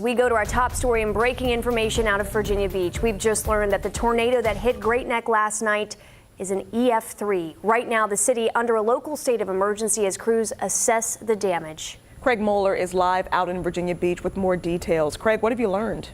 We go to our top story and breaking information out of Virginia Beach. We've just learned that the tornado that hit Great Neck last night is an EF-3. Right now, the city under a local state of emergency as crews assess the damage. Craig Moeller is live out in Virginia Beach with more details. Craig, what have you learned?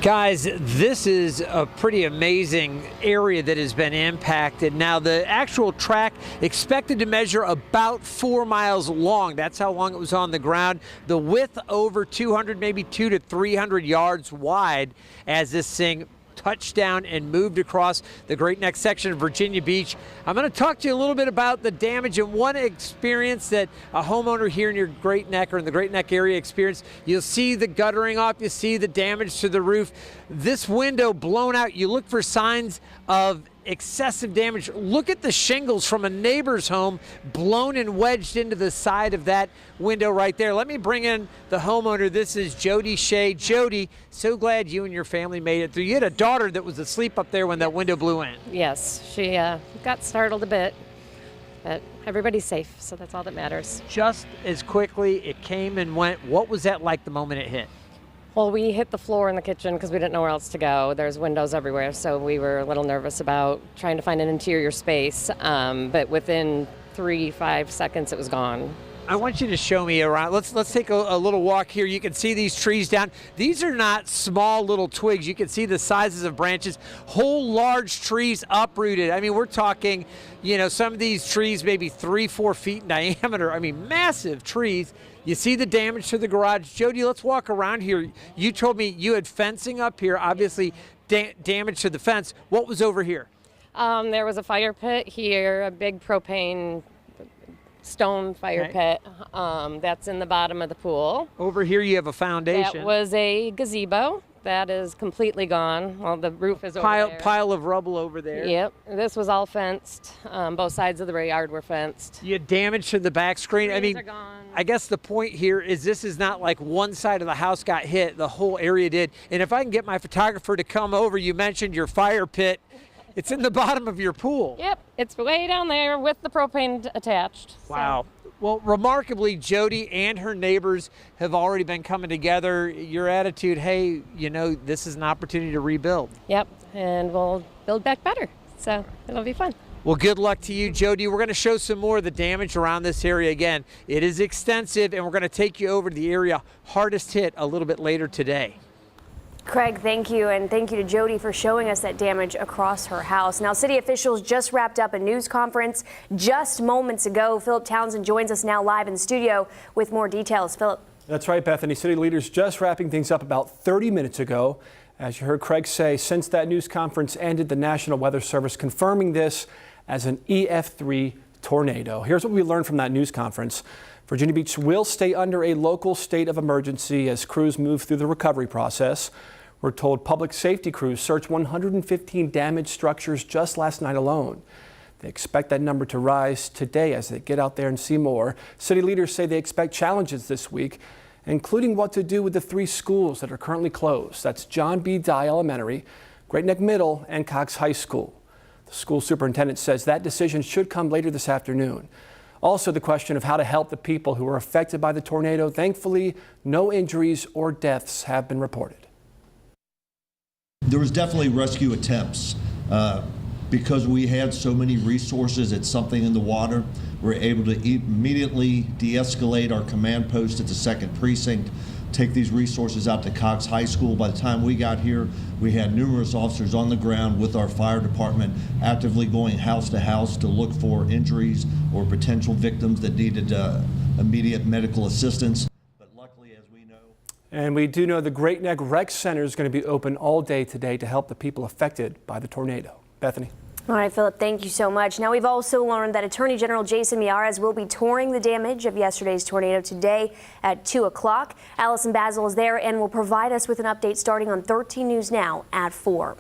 Guys, this is a pretty amazing area that has been impacted. Now, the actual track expected to measure about 4 miles long. That's how long it was on the ground. The width over 200, maybe 200 to 300 yards wide as this thing touched down and moved across the Great Neck section of Virginia Beach. I'm going to talk to you a little bit about the damage and one experience that a homeowner here near Great Neck or in the Great Neck area experienced. You'll see the guttering off, you see the damage to the roof. This window blown out, you look for signs of excessive damage. Look at the shingles from a neighbor's home blown and wedged into the side of that window right there. Let me bring in the homeowner. This is Jody Shea. Jody, so glad you and your family made it through. You had a daughter that was asleep up there when that window blew in. Yes, she got startled a bit, but everybody's safe, so that's all that matters. Just as quickly it came and went. What was that like the moment it hit? Well, we hit the floor in the kitchen because we didn't know where else to go. There's windows everywhere, so we were a little nervous about trying to find an interior space, but within 3-5 seconds it was gone. I want you to show me around. Let's take a little walk here. You can see these trees down. These are not small little twigs. You can see the sizes of branches. Whole large trees uprooted. I mean, we're talking, you know, some of these trees maybe 3-4 feet in diameter. I mean, massive trees. You see the damage to the garage. Jody, let's walk around here. You told me you had fencing up here, obviously damage to the fence. What was over here? There was a fire pit here, a big propane stone fire pit. That's in the bottom of the pool. Over here you have a foundation. That was a gazebo. That is completely gone. Well, the roof is over there. Pile of rubble over there. Yep. This was all fenced. Both sides of the yard were fenced. You had damage to the back screen. I mean, I guess the point here is this is not like one side of the house got hit. The whole area did. And if I can get my photographer to come over, you mentioned your fire pit. It's in the bottom of your pool. Yep. It's way down there with the propane attached. Wow. So. Well, remarkably, Jody and her neighbors have already been coming together. Your attitude, hey, you know, this is an opportunity to rebuild. Yep, and we'll build back better, so it'll be fun. Well, good luck to you, Jody. We're going to show some more of the damage around this area again. It is extensive, and we're going to take you over to the area hardest hit a little bit later today. Craig, thank you, and thank you to Jody for showing us that damage across her house. Now, city officials just wrapped up a news conference just moments ago. Philip Townsend joins us now live in the studio with more details. Philip. That's right, Bethany. City leaders just wrapping things up about 30 minutes ago. As you heard Craig say, since that news conference ended, the National Weather Service confirming this as an EF-3 tornado. Here's what we learned from that news conference. Virginia Beach will stay under a local state of emergency as crews move through the recovery process. We're told public safety crews searched 115 damaged structures just last night alone. They expect that number to rise today as they get out there and see more. City leaders say they expect challenges this week, including what to do with the 3 schools that are currently closed. That's John B. Dye Elementary, Great Neck Middle, and Cox High School. The school superintendent says that decision should come later this afternoon. Also, the question of how to help the people who were affected by the tornado. Thankfully, no injuries or deaths have been reported. There was definitely rescue attempts. Because we had so many resources at something in the water, we're able to immediately de-escalate our command post at the 2nd Precinct, take these resources out to Cox High School. By the time we got here, we had numerous officers on the ground with our fire department actively going house to house to look for injuries or potential victims that needed immediate medical assistance. But luckily, as we know. And we do know the Great Neck Rec Center is going to be open all day today to help the people affected by the tornado. Bethany. All right, Philip, thank you so much. Now, we've also learned that Attorney General Jason Miyares will be touring the damage of yesterday's tornado today at 2 o'clock. Allison Basil is there and will provide us with an update starting on 13 News Now at 4.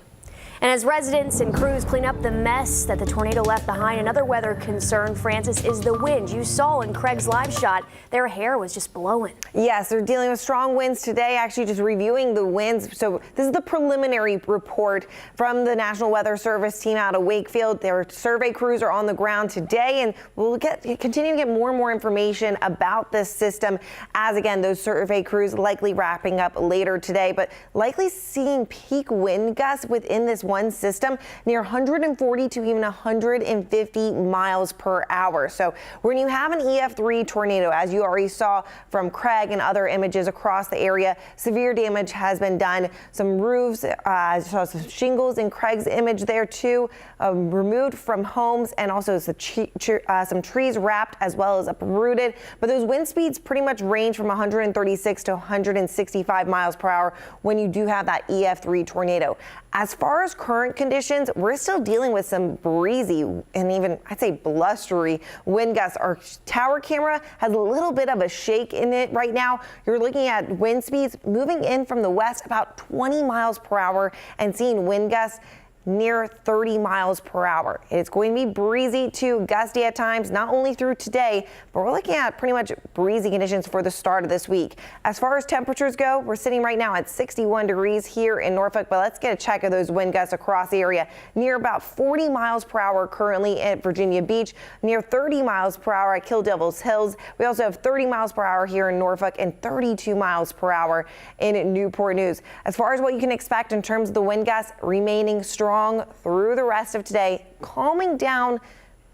And as residents and crews clean up the mess that the tornado left behind, another weather concern, Francis, is the wind. You saw in Craig's live shot, their hair was just blowing. Yes, they're dealing with strong winds today, actually just reviewing the winds. So this is the preliminary report from the National Weather Service team out of Wakefield. Their survey crews are on the ground today, and we'll continue to get more and more information about this system as, again, those survey crews likely wrapping up later today, but likely seeing peak wind gusts within this one system near 140 to even 150 miles per hour. So when you have an EF-3 tornado, as you already saw from Craig and other images across the area, severe damage has been done. Some roofs, saw some shingles in Craig's image there too, removed from homes, and also some trees wrapped as well as uprooted. But those wind speeds pretty much range from 136 to 165 miles per hour when you do have that EF-3 tornado. As far as current conditions, we're still dealing with some breezy and even, I'd say, blustery wind gusts. Our tower camera has a little bit of a shake in it right now. You're looking at wind speeds moving in from the west about 20 miles per hour and seeing wind gusts near 30 miles per hour. It's going to be breezy to gusty at times, not only through today, but we're looking at pretty much breezy conditions for the start of this week. As far as temperatures go, we're sitting right now at 61 degrees here in Norfolk, but let's get a check of those wind gusts across the area. Near about 40 miles per hour currently at Virginia Beach, near 30 miles per hour at Kill Devil's Hills. We also have 30 miles per hour here in Norfolk and 32 miles per hour in Newport News. As far as what you can expect in terms of the wind gusts, remaining strong through the rest of today,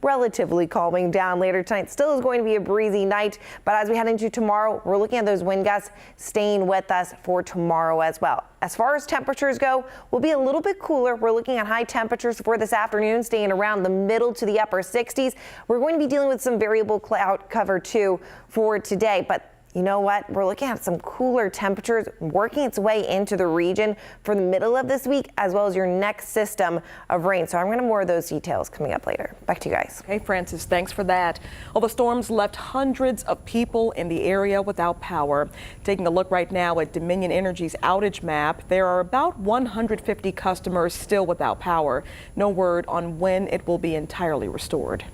relatively calming down later tonight. Still is going to be a breezy night, but as we head into tomorrow, we're looking at those wind gusts staying with us for tomorrow as well. As far as temperatures go, we'll be a little bit cooler. We're looking at high temperatures for this afternoon, staying around the middle to the upper 60s. We're going to be dealing with some variable cloud cover too for today, but you know what? We're looking at some cooler temperatures working its way into the region for the middle of this week, as well as your next system of rain. So I'm going to have more of those details coming up later. Back to you guys. Okay, Francis, thanks for that. Well, the storms left hundreds of people in the area without power. Taking a look right now at Dominion Energy's outage map, there are about 150 customers still without power. No word on when it will be entirely restored.